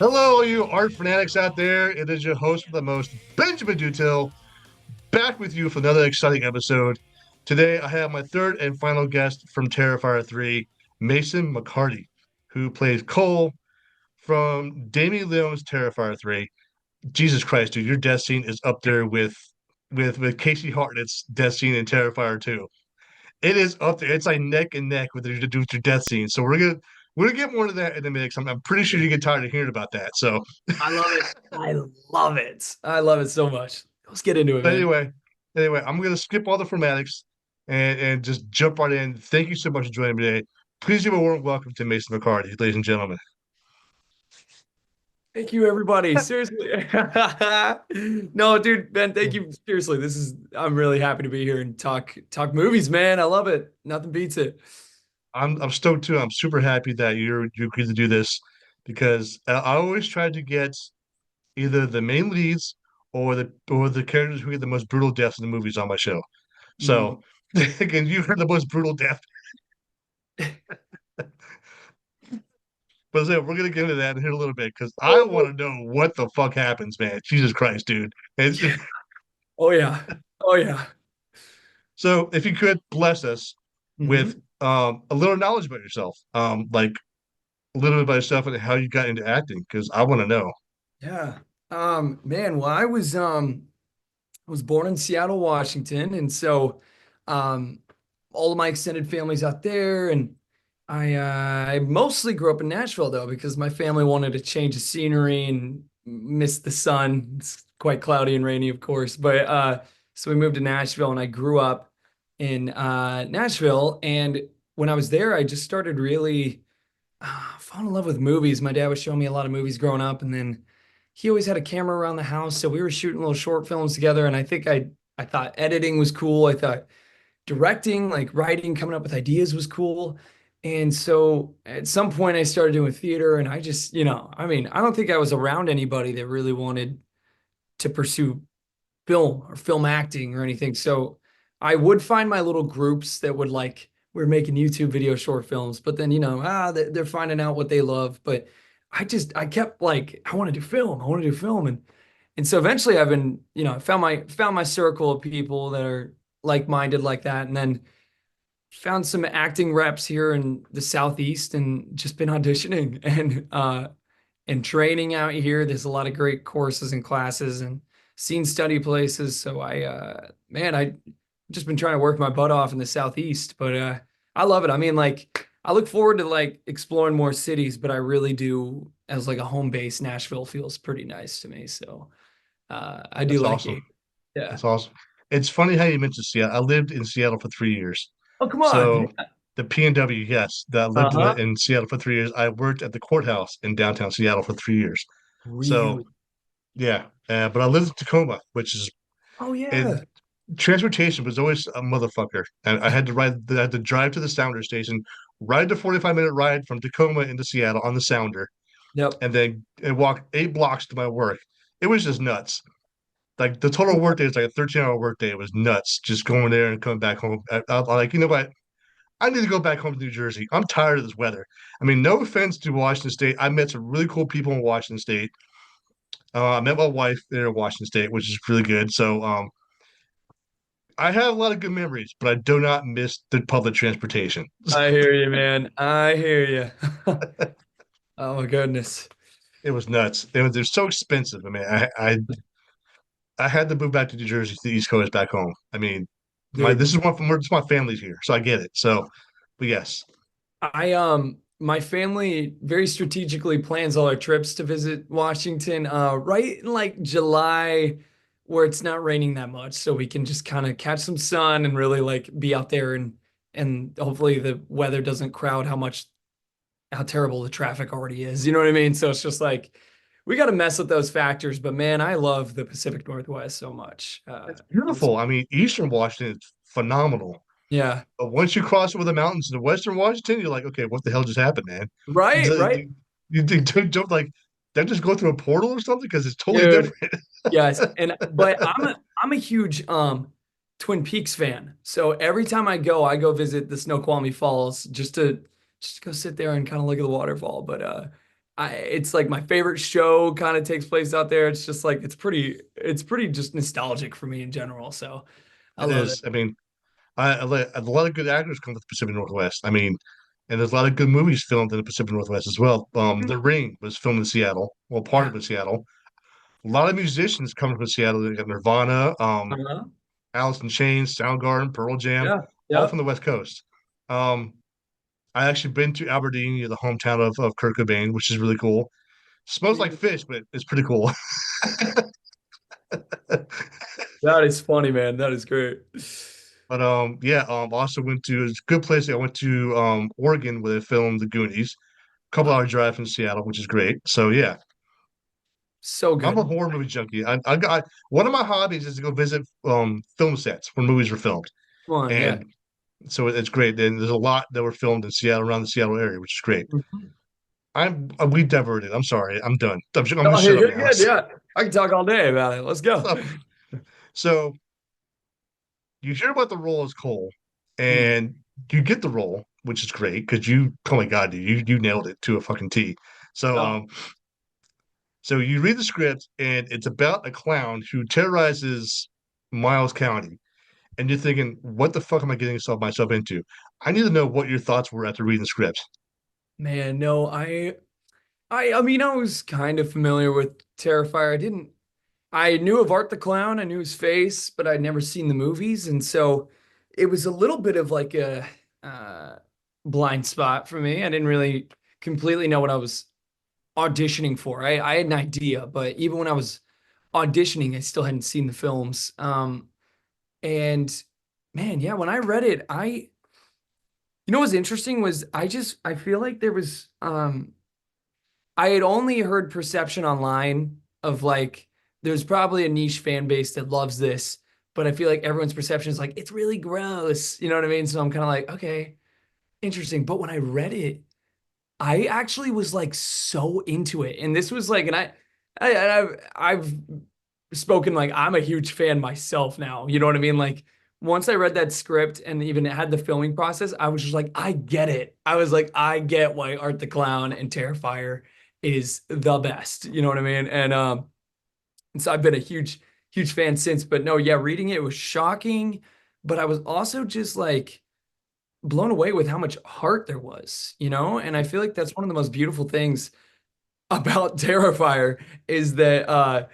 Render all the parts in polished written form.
Hello, you art fanatics out there. It is your host with the most, Benjamin Dutil, back with you for another exciting episode. Today, I have my third and final guest from Terrifier 3, Mason Mecartea, who plays Cole from Damien Leone's Terrifier 3. Jesus Christ, dude, your death scene is up there with Casey Hartnett's death scene in Terrifier 2. It is up there. It's like neck and neck with your death scene. So we're gonna get more to that in a minute. 'Cause I'm pretty sure you get tired of hearing about that. So I love it. I love it. I love it so much. Let's get into it, But man. anyway, I'm gonna skip all the formatics and just jump right in. Thank you so much for joining me today. Please give a warm welcome to Mason McCarty, ladies and gentlemen. Thank you, everybody. Seriously. No, dude, Ben, thank you. Seriously, I'm really happy to be here and talk movies, man. I love it. Nothing beats it. I'm stoked too. I'm super happy that you agreed to do this because I always try to get either the main leads or the characters who get the most brutal deaths in the movies on my show. Mhm. So again, you heard the most brutal death. But we're gonna get into that in here a little bit because I want to know what the fuck happens, man. Jesus Christ, dude. Yeah. Oh yeah. Oh yeah. So if you could bless us with hmm a little knowledge about yourself, like a little bit about yourself and how you got into acting, because I want to know. Yeah. Man, well, I was born in Seattle, Washington, and so um, all of my extended family's out there, and I mostly grew up in Nashville though because my family wanted to change the scenery and miss the sun. It's quite cloudy and rainy, of course, but so we moved to Nashville, and I grew up in Nashville, and when I was there, I just started really falling in love with movies. My dad was showing me a lot of movies growing up, and then he always had a camera around the house, so we were shooting little short films together. And I thought editing was cool. I thought directing, like writing, coming up with ideas was cool. And so at some point, I started doing theater, and I just, I mean, I don't think I was around anybody that really wanted to pursue film or film acting or anything. So I would find my little groups that would like, we're making YouTube video short films, but then, they're finding out what they love. But I kept like, I want to do film. I want to do film. And so eventually I've been, I found my circle of people that are like-minded like that. And then found some acting reps here in the Southeast and just been auditioning and training out here. There's a lot of great courses and classes and scene study places. So I just been trying to work my butt off in the Southeast, but I love it. I mean, like, I look forward to like exploring more cities, but I really do as like a home base. Nashville feels pretty nice to me. So I do That's like awesome. it. Yeah. That's awesome. It's funny how you mentioned Seattle. I lived in Seattle for 3 years. Oh, come on. So the PNW, yes, that I lived Uh-huh. in Seattle for 3 years. I worked at the courthouse in downtown Seattle for 3 years. So Really? yeah, but I lived in Tacoma, which is Oh, it. yeah. Transportation was always a motherfucker, and I had to drive to the Sounder station, ride the 45-minute ride from Tacoma into Seattle on the Sounder, Yep. and then and walk 8 blocks to my work. It was just nuts. Like the total workday is like a 13-hour workday. It was nuts just going there and coming back home. I'm like, you know what? I need to go back home to New Jersey. I'm tired of this weather. I mean, no offense to Washington State. I met some really cool people in Washington State. I met my wife there in Washington State, which is really good. So I have a lot of good memories, but I do not miss the public transportation. I hear you, man. I hear you. Oh my goodness. It was nuts. They're so expensive. I mean, I had to move back to New Jersey to the East Coast back home. I mean, my Dude, this is one from where my family's here, so I get it. So, but yes, my family very strategically plans all our trips to visit Washington, right in like July where it's not raining that much, so we can just kind of catch some sun and really like be out there and hopefully the weather doesn't crowd how terrible the traffic already is. You know what I mean? So it's just like we got to mess with those factors, but man, I love the Pacific Northwest so much. it's It's beautiful. I mean, Eastern Washington is phenomenal. yeah. But once you cross over the mountains to Western Washington, you're like, okay, what the hell just happened, man? Right, Do- right. do- don't like that just go through a portal or something because it's totally Dude, different. yes, and but I'm a huge Twin Peaks fan. So every time I go visit the Snoqualmie Falls just to go sit there and kind of look at the waterfall. But it's like my favorite show kind of takes place out there. It's just like it's pretty just nostalgic for me in general. So I It love it. is. I mean, a lot of good actors come to the Pacific Northwest. I mean, and there's a lot of good movies filmed in the Pacific Northwest as well. The Ring was filmed in Seattle. Well, part Yeah. of it in Seattle. A lot of musicians coming from Seattle. They got Nirvana, Uh-huh. Alice in Chains, Soundgarden, Pearl Jam, Yeah. all from Yep. the West Coast. Um, I actually been to Aberdeen, the hometown of Kurt Cobain, which is really cool. Smells like fish, but it's pretty cool. That is funny, man. That is great. But yeah, also went to it's a good place. I went to Oregon where they filmed The Goonies, a couple hour Wow. drive from Seattle, which is great. So yeah, So I'm a good. horror movie junkie. I got one of my hobbies is to go visit film sets where movies were filmed, Come on, yeah. and so it's great. And there's a lot that were filmed in Seattle, around the Seattle area, which is great. Mhm. We diverted. I'm sorry. I'm done. I'm gonna Oh, shut up you're now. good. Yeah. I can talk all day about it. Let's go. So, so you hear about the role as Cole, Mm. and you get the role, which is great because oh my god, dude, you nailed it to a fucking T. So Oh, so you read the script, and it's about a clown who terrorizes Miles County, and you're thinking, what the fuck am I getting myself into? I need to know what your thoughts were after reading the script. man, no, I mean, I was kind of familiar with Terrifier. I knew of Art the Clown, I knew his face, but I'd never seen the movies. And so it was a little bit of like a uh, blind spot for me. I didn't really completely know what I was auditioning for. I had an idea, but even when I was auditioning, I still hadn't seen the films. And man, yeah, when I read it, what's interesting was I feel like there was, I had only heard perception online of like there's probably a niche fan base that loves this, but I feel like everyone's perception is like it's really gross. You know what I mean? So I'm kind of like, okay, interesting. But when I read it, I actually was like so into it. And this was like, I've spoken like I'm a huge fan myself now. You know what I mean? Like once I read that script and even had the filming process, I was just like, I get it. I was like, I get why Art the Clown and Terrifier is the best. You know what I mean? And so I've been a huge fan since. But no, yeah, reading it was shocking, but I was also just like blown away with how much heart there was, And I feel like that's one of the most beautiful things about Terrifier is that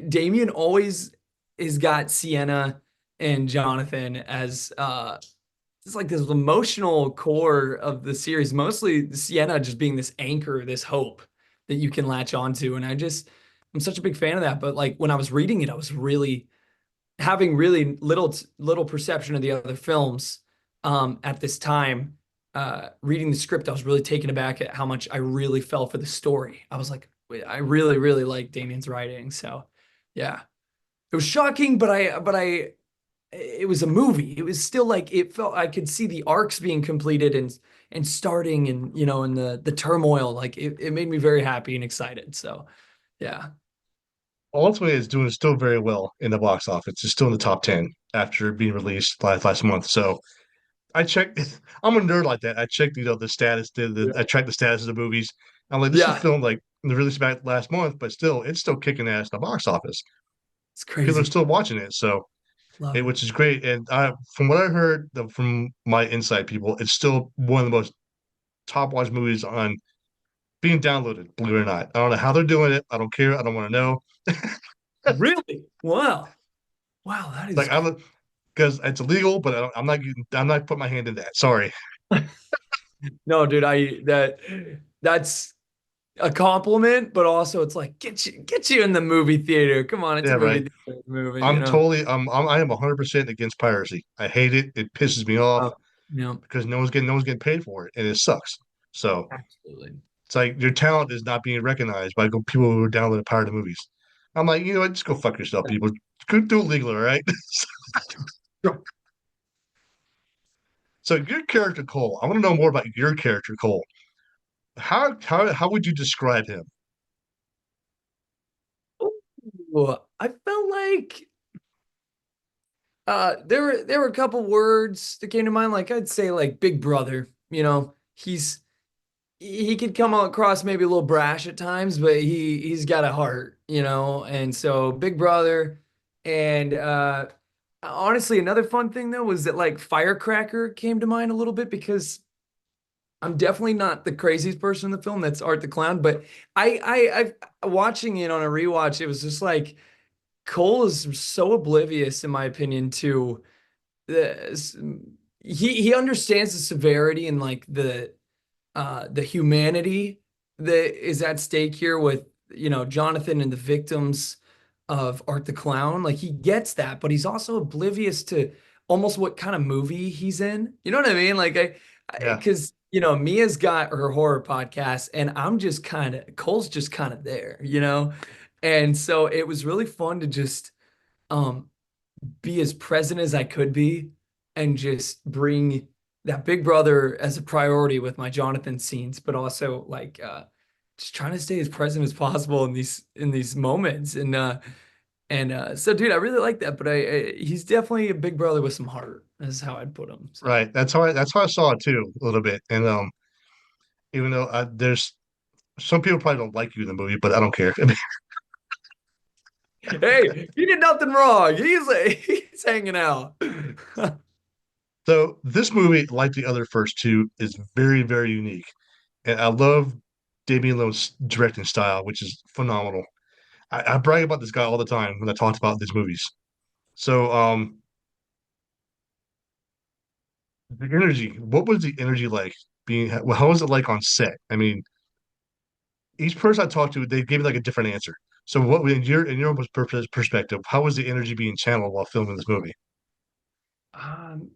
Damien always has got Sienna and Jonathan as it's like this emotional core of the series, mostly Sienna just being this anchor, this hope that you can latch onto. And I'm such a big fan of that. But like when I was reading it, I was really having really little perception of the other films at this time. Reading the script, I was really taken aback at how much I really fell for the story. I was like, I really like Damien's writing. So, yeah, it was shocking, it was a movie. It was still like it felt I could see the arcs being completed and starting and and the turmoil. Like it made me very happy and excited. So, yeah, Ultimately, it's doing still very well in the box office. It's still in the top 10 after being released last month. So I checked. I'm a nerd like that. I checked, the status. I tracked the status of the movies. I'm like, this is yeah, filmed like the release back last month, but still, it's still kicking ass in the box office. it's People are crazy. still watching it. So Love it. which is great. And from what I heard from my inside people, it's still one of the most top watched movies on being downloaded. Believe it or not, I don't know how they're doing it. I don't care. I don't want to know. Really? Wow. Wow, that is Like I'm because it's illegal, but I'm not putting my hand in that. Sorry. no, dude. That's a compliment, but also it's like get you in the movie theater. Come on, it's Yeah, a movie right. theater movie. I am 100% against piracy. I hate it. It pisses me off Oh, yeah, because no one's getting paid for it, and it sucks. So absolutely. it's like your talent is not being recognized by people who are downloading pirated movies. I'm like, you know what? Just go fuck yourself, people. Go do it legal, all right? Sure. So your character Cole, I want to know more about your character Cole. How would you describe him? Ooh, I felt like there were a couple words that came to mind. Like I'd say like Big Brother. He's he could come across maybe a little brash at times, but he's got a heart, And so Big Brother, and honestly, another fun thing though was that like Firecracker came to mind a little bit because I'm definitely not the craziest person in the film. That's Art the Clown, but I watching it on a rewatch, it was just like Cole is so oblivious, in my opinion, to the he understands the severity and like the humanity that is at stake here with Jonathan and the victims of Art the Clown. Like he gets that, but he's also oblivious to almost what kind of movie he's in. You know what I mean? Like Yeah, because Mia's got her horror podcast, and I'm just kind of Cole's just kind of there. And so it was really fun to just um be as present as I could be and just bring that Big Brother as a priority with my Jonathan scenes, but also like just trying to stay as present as possible in these moments. And so dude, I really like that, but he's definitely a Big Brother with some heart, is how I'd put him. So right. That's how I saw it too, a little bit. And even though there's some people probably don't like you in the movie, but I don't care. hey, he did nothing wrong. He's hanging out. So this movie, like the other first two, is very, very unique, and I love Damien Leone's directing style, which is phenomenal. I brag about this guy all the time when I talked about these movies. So, the energy. What was the energy like being? Well, how was it like on set? I mean, each person I talked to, they gave me like a different answer. So, what in your perspective, how was the energy being channeled while filming this movie? Um,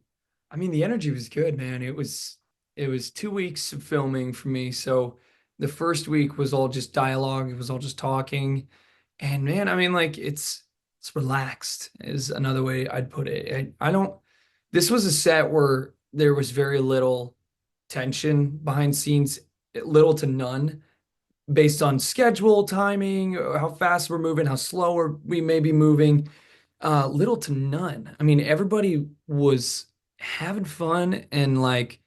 I mean, the energy was good, man. It was 2 weeks of filming for me. So the first week was all just dialogue. It was all just talking. And man, I mean, like it's relaxed is another way I'd put it. I don't. This was a set where there was very little tension behind scenes, little to none, based on schedule, timing, how fast we're moving, how slow we may be moving. Little to none. I mean, everybody was having fun and like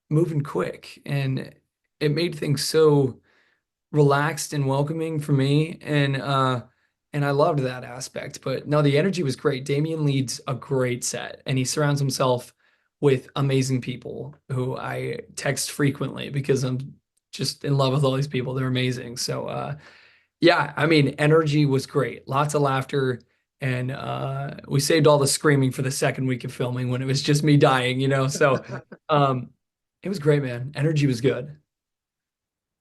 moving quick, and it made things so relaxed and welcoming for me. And I loved that aspect. But no, the energy was great. Damien leads a great set, and he surrounds himself with amazing people who I text frequently because I'm just in love with all these people. They're amazing. So yeah, I mean, energy was great. Lots of laughter. And we saved all the screaming for the second week of filming when it was just me dying. So um, it was great, man. Energy was good.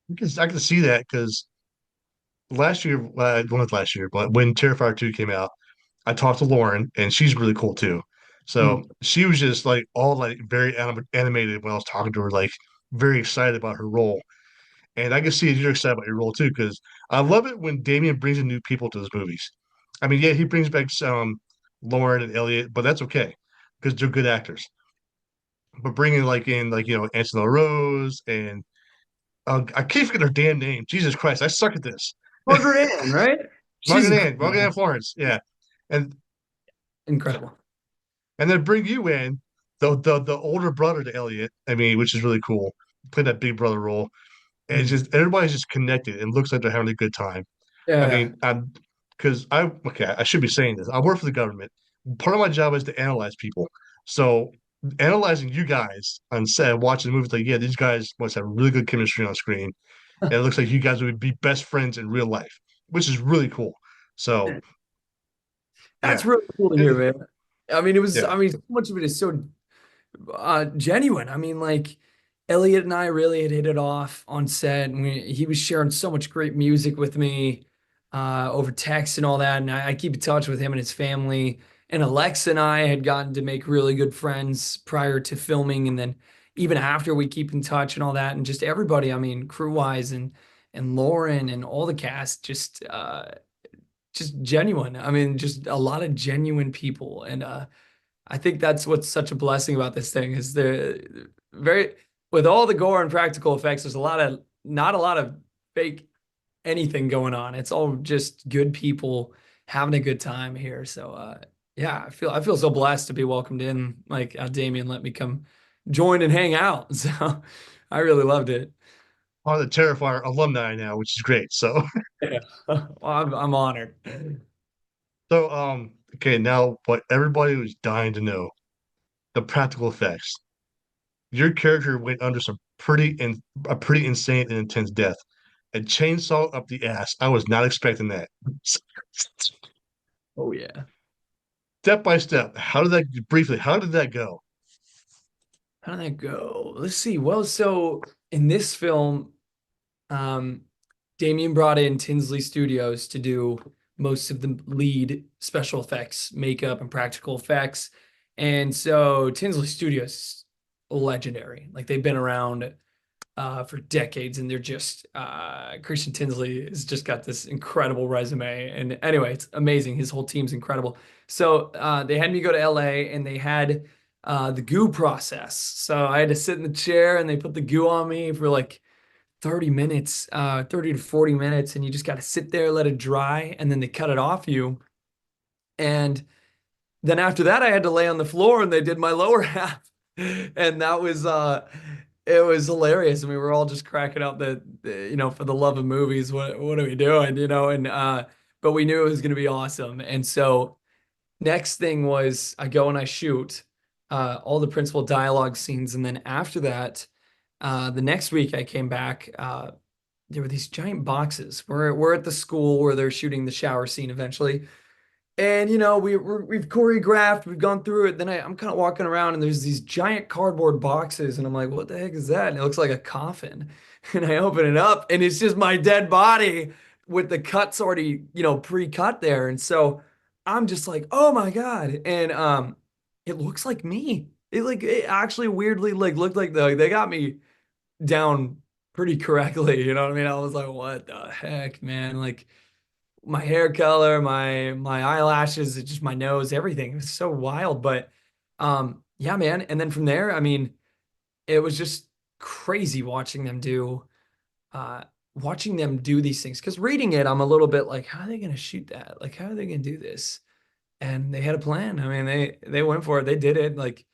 Because I can see that because last year, well, not last year, but when Terrifier 2 came out, I talked to Lauren, and she's really cool too. So Mm. she was just like all like very animated when I was talking to her, like very excited about her role. And I can see you're excited about your role too, because I love it when Damien brings in new people to his movies. I mean, yeah, he brings back Lauren and Elliot, but that's okay because they're good actors. But bringing like in like Angela Rose and I keep forgetting her damn name. Jesus Christ, I suck at this. Margaret Ann, right? She's Margaret incredible. Ann Florence, yeah, and Incredible. and then bring you in the older brother to Elliot. I mean, which is really cool. Play that big brother role. And it's Mm. just everybody's just connected and looks like they're having a good time. I Yeah. mean, I'm because I should be saying this. I work for the government. Part of my job is to analyze people. So analyzing you guys on set, watching the movie, like, yeah, these guys must have really good chemistry on screen. And it looks like you guys would be best friends in real life, which is really cool. So That's yeah. really cool to hear, And man. I mean, yeah. so much of it is so genuine. I mean, like Elliot and I really had hit it off on set, and he was sharing so much great music with me over text and all that. And I keep in touch with him and his family. And Alexa and I had gotten to make really good friends prior to filming, and then even after we keep in touch and all that. And just everybody, I mean, crew wise and Lauren and all the cast, just genuine. I mean, just a lot of genuine people, and I think that's what's such a blessing about this thing is the very with all the gore and practical effects, there's not a lot of fake anything going on. It's all just good people having a good time here. So yeah, I feel so blessed to be welcomed in. Like Damien let me come join and hang out. So I really loved it. on the Terrifier alumni now, which is great. So, Yeah. Well, I'm honored. okay, now what everybody was dying to know, the practical effects. Your character went under some a pretty insane and intense death. A chainsaw up the ass. I was not expecting that. Oh yeah. Step by step, how did that go? How did that go? Let's see. Well, so in this film, um, Damien brought in Tinsley Studios to do most of the lead special effects, makeup, and practical effects. And so Tinsley Studios is legendary. Like they've been around for decades, and they're just Christian Tinsley has just got this incredible resume. And anyway, it's amazing. His whole team's incredible. So they had me go to LA, and they had the goo process. So I had to sit in the chair, and they put the goo on me for like 30 minutes, 30 to 40 minutes, and you just got to sit there, let it dry, and then they cut it off you. And then after that, I had to lay on the floor and they did my lower half. And that was it was hilarious. And we were all just cracking up that for the love of movies, what are we doing? And but we knew it was gonna be awesome. And so next thing was I go and I shoot all the principal dialogue scenes. And then after that, the next week I came back. There were these giant boxes. We're at the school where they're shooting the shower scene eventually. And we've choreographed, we've gone through it. Then I'm kind of walking around and there's these giant cardboard boxes, and I'm like, what the heck is that? And it looks like a coffin. And I open it up, and it's just my dead body with the cuts already, pre-cut there. And so I'm just like, oh my God. And it looks like me. It actually weirdly like looked like they got me down pretty correctly. You know what I mean? I was like, what the heck, man? Like my hair color, my eyelashes, just my nose, everything. It was so wild. But yeah, man. And then from there, I mean, it was just crazy uh watching them do these things. Because reading it, I'm a little bit like, how are they gonna shoot that? Like, how are they gonna do this? And they had a plan. I mean, they went for it. They did it. Like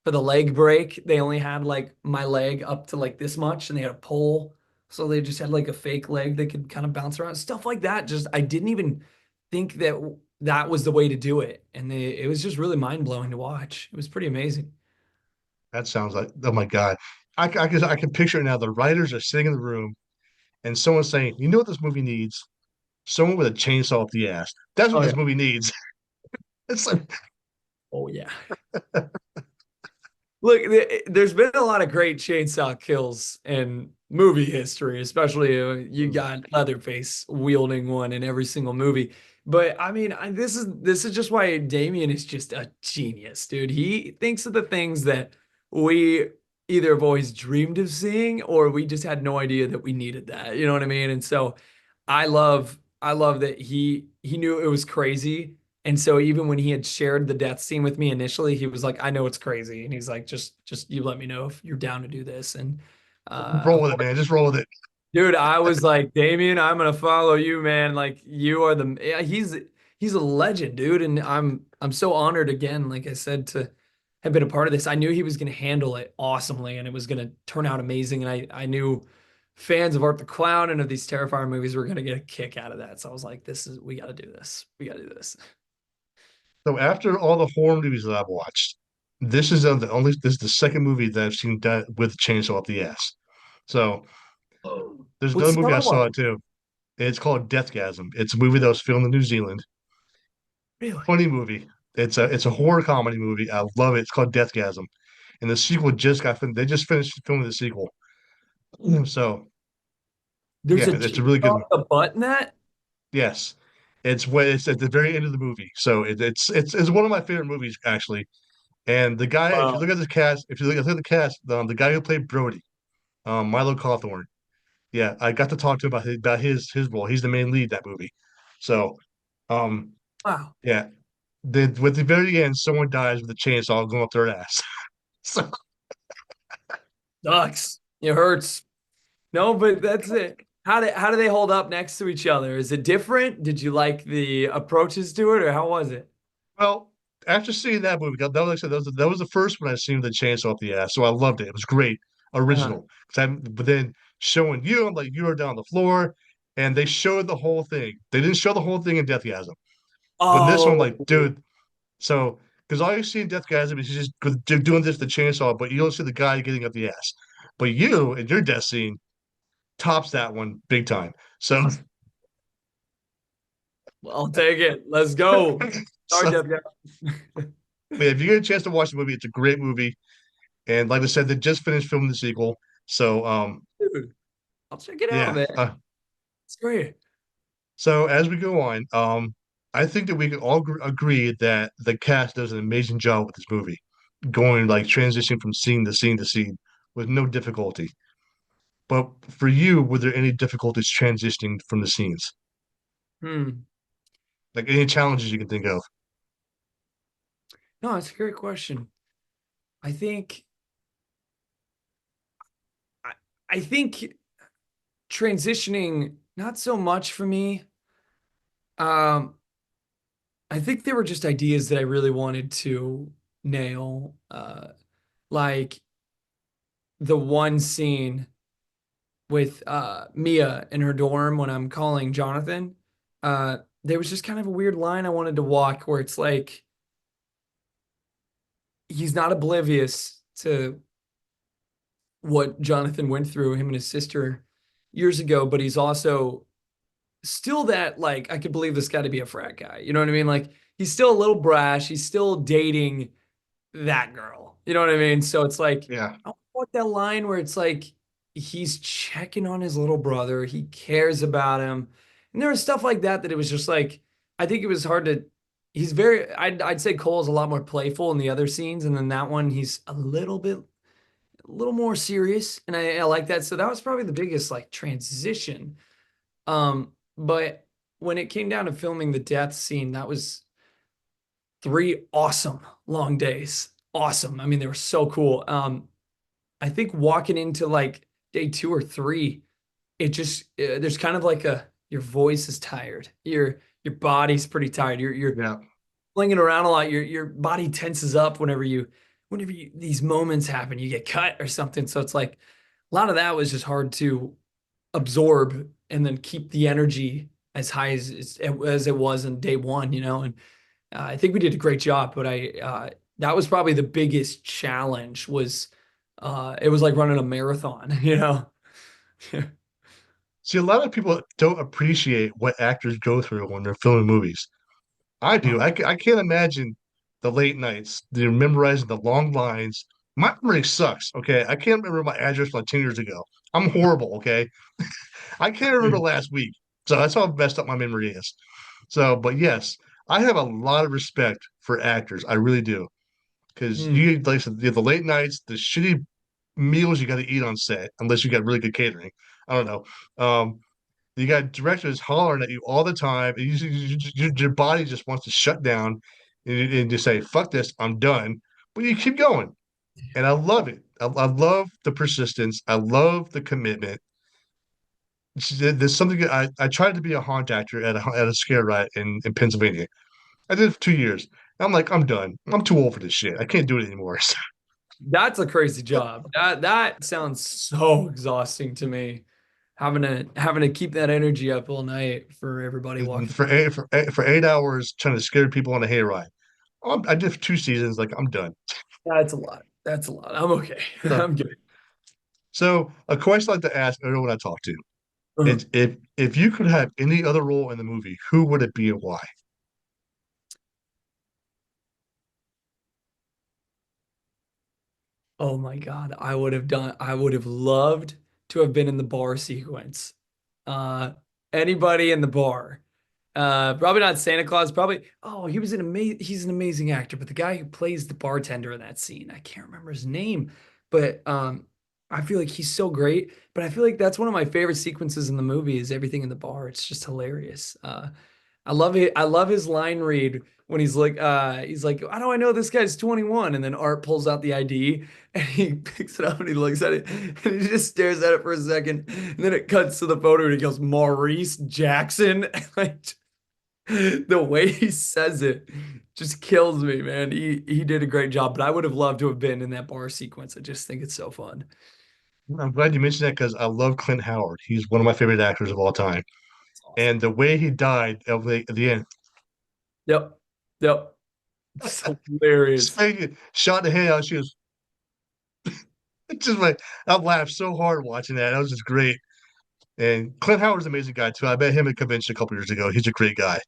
for the leg break, they only had like my leg up to like this much and they had a pole. So they just had like a fake leg they could kind of bounce around, stuff like that. Just I didn't even think that that was the way to do it. And it was just really mind blowing to watch. It was pretty amazing. That sounds like, oh my God. I can picture it now. The writers are sitting in the room and someone's saying, you know what this movie needs? Someone with a chainsaw up the ass. That's what Oh this yeah. movie needs. It's like, Oh yeah. Look, there's been a lot of great chainsaw kills in movie history, especially you got Leatherface wielding one in every single movie. But I mean, this is just why Damien is just a genius, dude. He thinks of the things that we either have always dreamed of seeing or we just had no idea that we needed that. You know what I mean? And so I love that he knew it was crazy, and so even when he had shared the death scene with me initially, he was like, I know it's crazy. And he's like, just you let me know if you're down to do this. And roll of with it, course, man. Just roll with it. dude, I was like, Damien, I'm gonna follow you, man. Like you are the yeah, he's a legend, dude. And I'm so honored again, like I said, to have been a part of this. I knew he was gonna handle it awesomely and it was gonna turn out amazing. And I knew fans of Art the Clown and of these Terrifier movies were gonna get a kick out of that. So I was like, we gotta do this. We gotta do this. So after all the horror movies that I've watched, this is the second movie that I've seen that with a chainsaw up the ass. So Oh. there's another What's the movie I other saw one? it too. It's called Deathgasm. It's a movie that was filmed in New Zealand. Really? Funny movie. It's a horror comedy movie. I love it. It's called Deathgasm. And the sequel just got finished. They just finished filming the sequel. So There's yeah, a it's a really good chainsaw one. with a butt in that? Yes. It's at the very end of the movie. So it's one of my favorite movies actually. And the guy, if you Wow. look at the cast, if you look at the cast, the guy who played Brody, Milo Cawthorn, yeah, I got to talk to him about his role. He's the main lead in that movie. So, um, Wow. yeah, with the very end, someone dies with a chainsaw going up their ass. So, Sucks. It hurts. No, but that's it. How do they hold up next to each other? Is it different? Did you like the approaches to it, or how was it? well, after seeing that movie, that was, like I said, that was the first one I seen with the chainsaw up the ass. So I loved it. It was great. Uh-huh. original. But then showing you, I'm like, you were down on the floor, and they showed the whole thing. They didn't show the whole thing in Deathgasm. But in this one, I'm Oh, like, dude, so because all you see in Deathgasm is he's just doing this with the chainsaw, but you don't see the guy getting up the ass. But you in your death scene tops that one big time. So I'll take it. Let's go. Sorry, so Death Guy. but if you get a chance to watch the movie, it's a great movie. And like I said, they just finished filming the sequel. So Dude, I'll check it out, yeah. man. It's great. So as we go on, I think that we can all agree that the cast does an amazing job with this movie, going like transitioning from scene to scene to scene with no difficulty. But for you, were there any difficulties transitioning from the scenes? Hmm. Like any challenges you can think of? No, it's a great question. I think I, I think transitioning not so much for me. Um, I think there were just ideas that I really wanted to nail. Like the one scene with Mia in her dorm when I'm calling Jonathan. There was just kind of a weird line I wanted to walk where it's like he's not oblivious to what Jonathan went through, him and his sister years ago, but he's also still that like I could believe this guy to be a frat guy. You know what I mean? Like he's still a little brash. He's still dating that girl. You know what I mean? So it's like Yeah. I want that line where it's like he's checking on his little brother. He cares about him. And there was stuff like that that it was just like I think it was hard to he's very I'd say Cole's a lot more playful in the other scenes and then that one he's a little more serious and I like that. So that was probably the biggest like transition. But when it came down to filming the death scene, that was 3 awesome long days. Awesome. I mean, they were so cool. I think walking into like day 2 or 3, it just there's kind of like a your voice is tired. Your body's pretty tired. You're Yeah. flinging around a lot. Your body tenses up whenever you these moments happen. You get cut or something. So it's like a lot of that was just hard to absorb and then keep the energy as high as it was in day one. And I think we did a great job, but I that was probably the biggest challenge was it was like running a marathon, you know. See, a lot of people don't appreciate what actors go through when they're filming movies. I do. Oh, I can't imagine the late nights, the memorizing the long lines. My memory sucks. Okay. I can't remember my address like 10 years ago. I'm horrible. Okay. I can't remember dude. last week. So that's how messed up my memory is. So, but yes, I have a lot of respect for actors. I really do. Because Hmm. you like I said, the late nights, the shitty meals you got to eat on set, unless you got really good catering. I don't know. You got directors hollering at you all the time. And your body just wants to shut down and just say, fuck this, I'm done. But you keep going. And I love it. I love the persistence. I love the commitment. There's something I tried to be a haunt actor at a scare ride in Pennsylvania. I did it for 2 years. I'm like, I'm done. I'm too old for this shit. I can't do it anymore. That's a crazy job. That sounds so exhausting to me. Having to keep that energy up all night for everybody walking For by. for 8 hours trying to scare people on a hayride. I did 2 seasons. Like I'm done. That's a lot. That's a lot. I'm okay. So, I'm good. so a question I like to ask everyone I talk to Uh-huh. is if you could have any other role in the movie, who would it be and why? Oh my God. I would have loved to have been in the bar sequence. Uh, Anybody in the bar. Probably not Santa Claus. Probably, oh, he's an amazing actor, but the guy who plays the bartender in that scene, I can't remember his name, but I feel like he's so great. But I feel like that's one of my favorite sequences in the movie is everything in the bar. It's just hilarious. I love it. I love his line read when he's like, how do I know this guy's 21? And then Art pulls out the ID and he picks it up and he looks at it and he just stares at it for a second. And then it cuts to the photo and he goes, Maurice Jackson. Like the way he says it just kills me, man. He did a great job, but I would have loved to have been in that bar sequence. I just think it's so fun. I'm glad you mentioned that because I love Clint Howard. He's one of my favorite actors of all time. It's awesome. And the way he died at the end, Yep. Yep. It's hilarious. shot in the head, she was just like I laughed so hard watching that. That was just great. And Clint Howard's an amazing guy too. I met him at a convention a couple years ago. He's a great guy.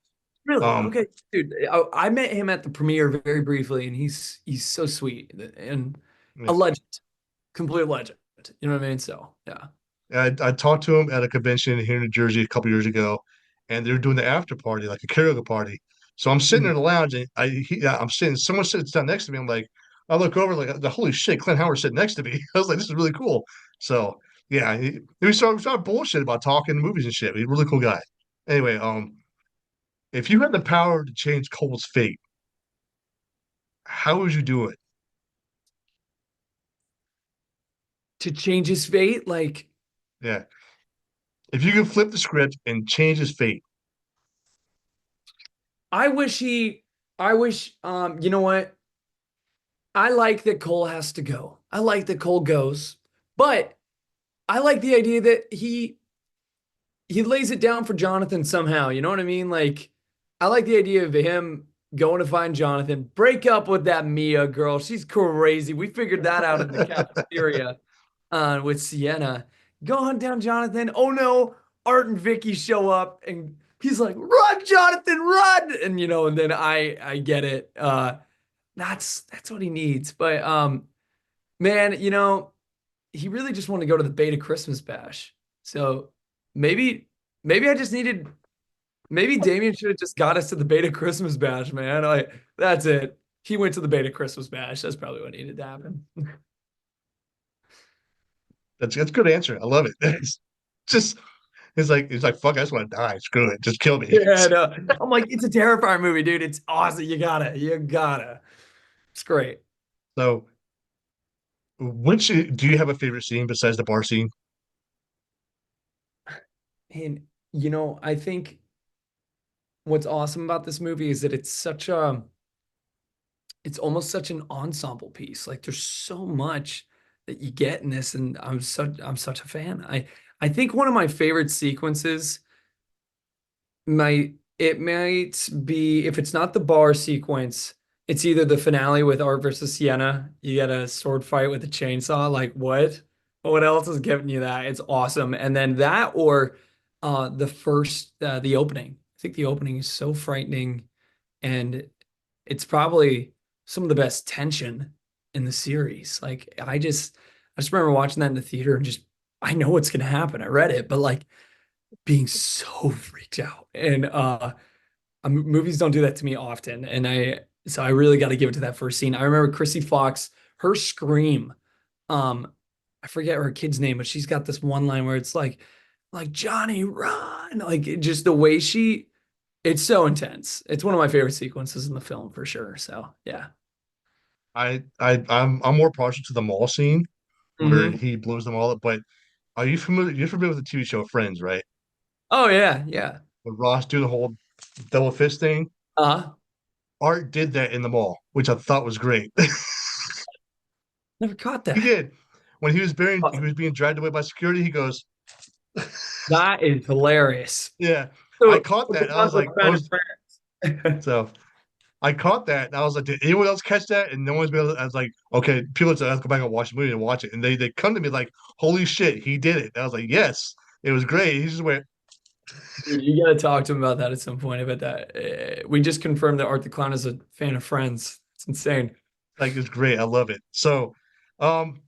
Really? Um, Okay, dude. I met him at the premiere very briefly, and he's so sweet and a legend, complete legend. You know what I mean? So yeah. I talked to him at a convention here in New Jersey a couple years ago, and they were doing the after party, like a karaoke party. So I'm sitting Mhm. in the lounge, and I'm sitting. Someone sits down next to me. I'm like, I look over, like, the holy shit, Clint Howard sitting next to me. I was like, this is really cool. So yeah, we started bullshit about talking movies and shit. He's a really cool guy. Anyway, if you had the power to change Cole's fate, how would you do it? To change his fate, like Yeah, if you could flip the script and change his fate, I wish he, I wish, you know what? I like that Cole has to go. I like that Cole goes, but I like the idea that he lays it down for Jonathan somehow. You know what I mean? Like, I like the idea of him going to find Jonathan, break up with that Mia girl. She's crazy. We figured that out in the cafeteria with Sienna. Go hunt down Jonathan. Oh no, Art and Vicky show up and he's like, run, Jonathan, run. And and then I get it. That's what he needs. But man, he really just wanted to go to the Beta Christmas Bash. So maybe maybe I just needed maybe Damien should have just got us to the Beta Christmas Bash, man. Like that's it. He went to the Beta Christmas Bash. That's probably what needed to happen. that's a good answer. I love it. It's just he's like fuck. I just want to die. Screw it. Just kill me. Yeah, no. I'm like, it's a Terrifier movie, dude. It's awesome. You gotta. It's great. So, which do you have a favorite scene besides the bar scene? And I think what's awesome about this movie is that it's almost such an ensemble piece. Like there's so much that you get in this, and I'm such a fan. I think one of my favorite sequences might be if it's not the bar sequence, it's either the finale with Art versus Sienna. You get a sword fight with a chainsaw. Like what? What else is giving you that? It's awesome. And then that or the opening. I think the opening is so frightening and it's probably some of the best tension in the series. Like I just remember watching that in the theater and just I know what's gonna happen. I read it, but like being so freaked out. And movies don't do that to me often. And I really got to give it to that first scene. I remember Chrissy Fox, her scream. Um, I forget her kid's name, but she's got this one line where it's like Johnny, run! Like just the way it's so intense. It's one of my favorite sequences in the film for sure. So yeah. I'm more partial to the mall scene where Hmm. he blows them all up. But are you familiar? You're familiar with the TV show Friends, right? Oh yeah, yeah. With Ross do the whole double fist thing. Uh, Art did that in the mall, which I thought was great. Never caught He that. did. When he was being dragged away by security, he goes, That is hilarious. "Yeah, I So caught what's the that." I was like, concept "I found in was France? so." I caught that, and I was like, "Did anyone else catch that?" And no one's been able to, I was like, "Okay, people have to go back and watch the movie and watch it." And they come to me like, "Holy shit, he did it!" And I was like, "Yes, it was great." He just went Dude, you gotta talk to him about that at some point. I bet that we just confirmed that Art the Clown is a fan of Friends. It's insane. like, "It's great. I love it." So, um,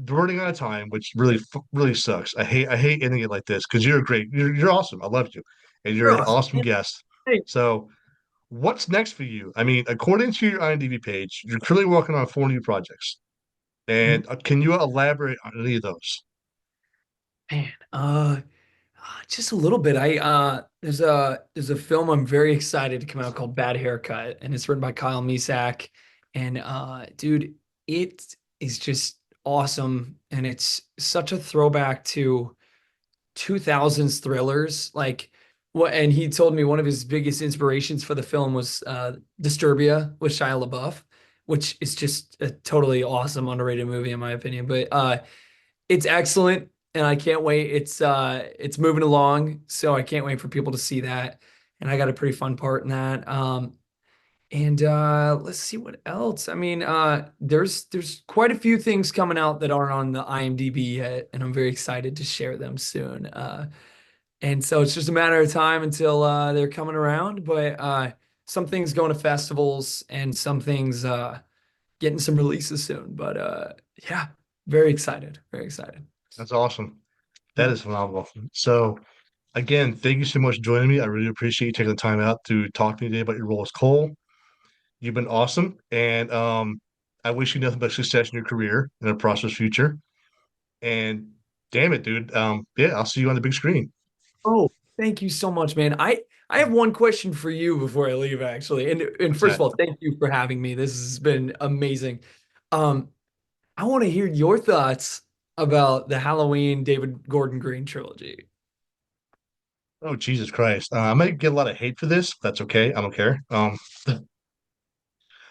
we're running out of time, which really sucks. I hate ending it like this because you're great. You're awesome. I love you, and you're You're an awesome, awesome man. guest. Thanks. So, what's next for you? I mean, according to your IMDb page, you're currently working on 4 new projects. And can you elaborate on any of those? Man, just a little bit. I there's a film I'm very excited to come out called Bad Haircut, and it's written by Kyle Misak. And dude, it is just awesome, and it's such a throwback to 2000s thrillers. Like what, and he told me one of his biggest inspirations for the film was Disturbia with Shia LaBeouf, which is just a totally awesome underrated movie in my opinion. But It's excellent, and I can't wait. It's moving along, so I can't wait for people to see that. And I got a pretty fun part in that. And let's see what else. I mean, there's quite a few things coming out that aren't on the IMDb yet, and I'm very excited to share them soon. And so it's just a matter of time until they're coming around. But some things going to festivals, and some things getting some releases soon. But yeah, very excited, very excited. That's awesome. That Yeah. is phenomenal. So again, thank you so much for joining me. I really appreciate you taking the time out to talk to me today about your role as Cole. You've been awesome, and I wish you nothing but success in your career and a prosperous future. And damn it, dude. Yeah, I'll see you on the big screen. Oh, thank you so much, man. I have one question for you before I leave, actually. And What's first of that? all, thank you for having me. This has been amazing. Um, I want to hear your thoughts about the Halloween David Gordon Green trilogy. Oh, Jesus Christ. I might get a lot of hate for this. That's okay. I don't care.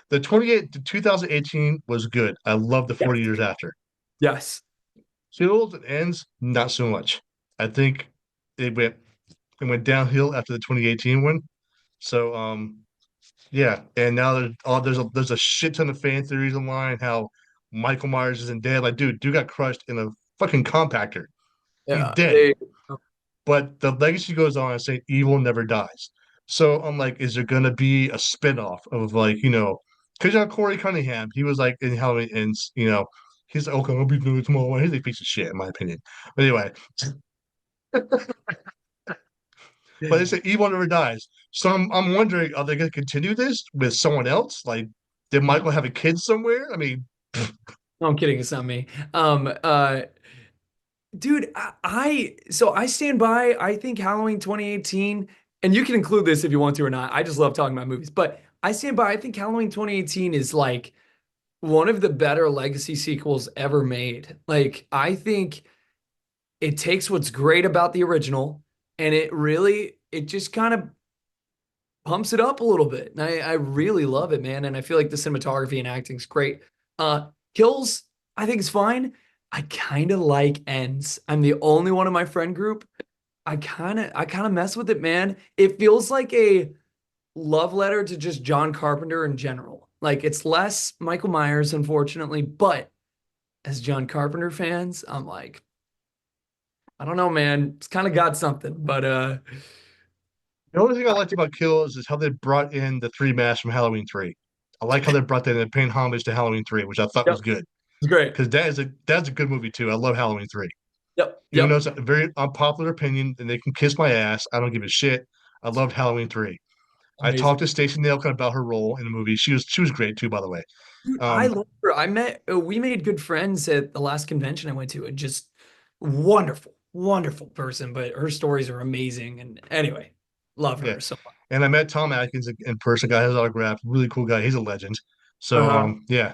The 28 to 2018 was good. I love the Yes. 40 years after. Yes. Seals and ends, not so much. I think it went it went downhill after the 2018 one. So yeah, and now there's a shit ton of fan theories online how Michael Myers isn't dead. Like, dude got crushed in a fucking compactor. He's Yeah. dead. They But the legacy goes on and saying evil never dies. So I'm like, is there gonna be a spinoff of like, because Corey Cunningham, he was like in Halloween ends, he's like, okay, I'll be doing it tomorrow. He's a piece of shit, in my opinion. But anyway, but they say evil never dies. So I'm wondering, are they gonna continue this with someone else? Like, did Michael have a kid somewhere? I mean, No, I'm kidding. It's not me. Dude, so I stand by. I think Halloween 2018, and you can include this if you want to or not. I just love talking about movies, but I stand by. I think Halloween 2018 is like one of the better legacy sequels ever made. Like, I think it takes what's great about the original and it just kind of pumps it up a little bit. And I really love it, man. And I feel like the cinematography and acting is great. Kills, I think is fine. I kind of like ends. I'm the only one in my friend group. I kind of mess with it, man. It feels like a love letter to just John Carpenter in general. Like it's less Michael Myers, unfortunately, but as John Carpenter fans, I'm like, I don't know, man. It's kind of got something, but the only thing I liked about Kills is how they brought in the three masks from Halloween 3. I like how they brought that in and paying homage to Halloween 3, which I thought yep, was good. it's great. Because that's a good movie too. I love Halloween 3. Yep, Even though yep. it's a very unpopular opinion and they can kiss my ass, I don't give a shit. I loved Halloween 3. I Amazing. talked to Stacey Nailkin about her role in the movie. She was great too, by the way. Dude, I Um, love her. We made good friends at the last convention I went to, and just wonderful, wonderful person. But her stories are amazing. And anyway, love yeah. her so much. And I met Tom Atkins in person, got his autograph. Really cool guy. He's a legend. So Uh-huh. yeah.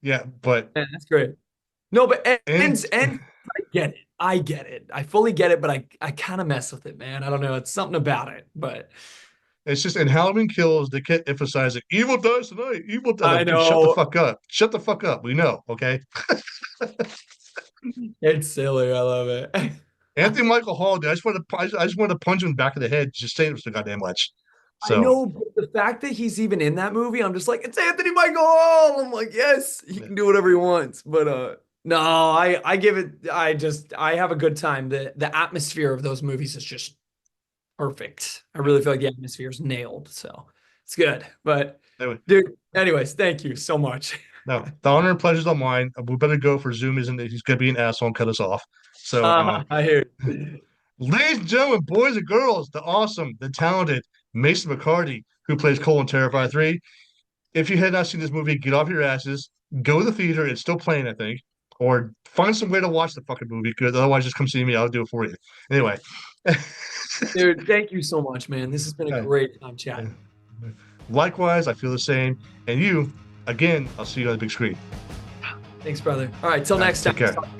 Yeah, but Yeah, that's great. No, but and ends, I get it. I get it. I fully get it, but I kind of mess with it, man. I don't know. It's something about it, but it's just in Halloween Kills, they kept emphasizing evil dies tonight. Evil dies. I Like, dude, shut the know fuck up. Shut the fuck up. We know, okay? it's silly. I love it. Anthony Michael Hall, dude, I just wanted to punch him in the back of the head just saying it so goddamn much. I So know, but the fact that he's even in that movie, I'm just like, it's Anthony Michael Hall. I'm like, yes, he yeah. can do whatever he wants. But no, I give it. I have a good time. The atmosphere of those movies is just perfect. I really feel like the atmosphere is nailed. So it's good. But Anyway, dude, anyways, thank you so much. no, the honor and pleasure's all mine. We better go for Zoom isn't he's gonna be an asshole and cut us off. So I hear you. ladies and gentlemen, boys and girls, the awesome, the talented Mason Mecartea, who plays Cole in Terrifier 3. If you had not seen this movie, get off your asses, go to the theater. It's still playing, I think, or find some way to watch the fucking movie. Because otherwise, just come see me. I'll do it for you. Anyway, Dude, thank you so much, man. This has been a uh, great time uh, chatting. likewise, I feel the same. And you, again, I'll see you on the big screen. Thanks, brother. All right, till All right, next take care. time.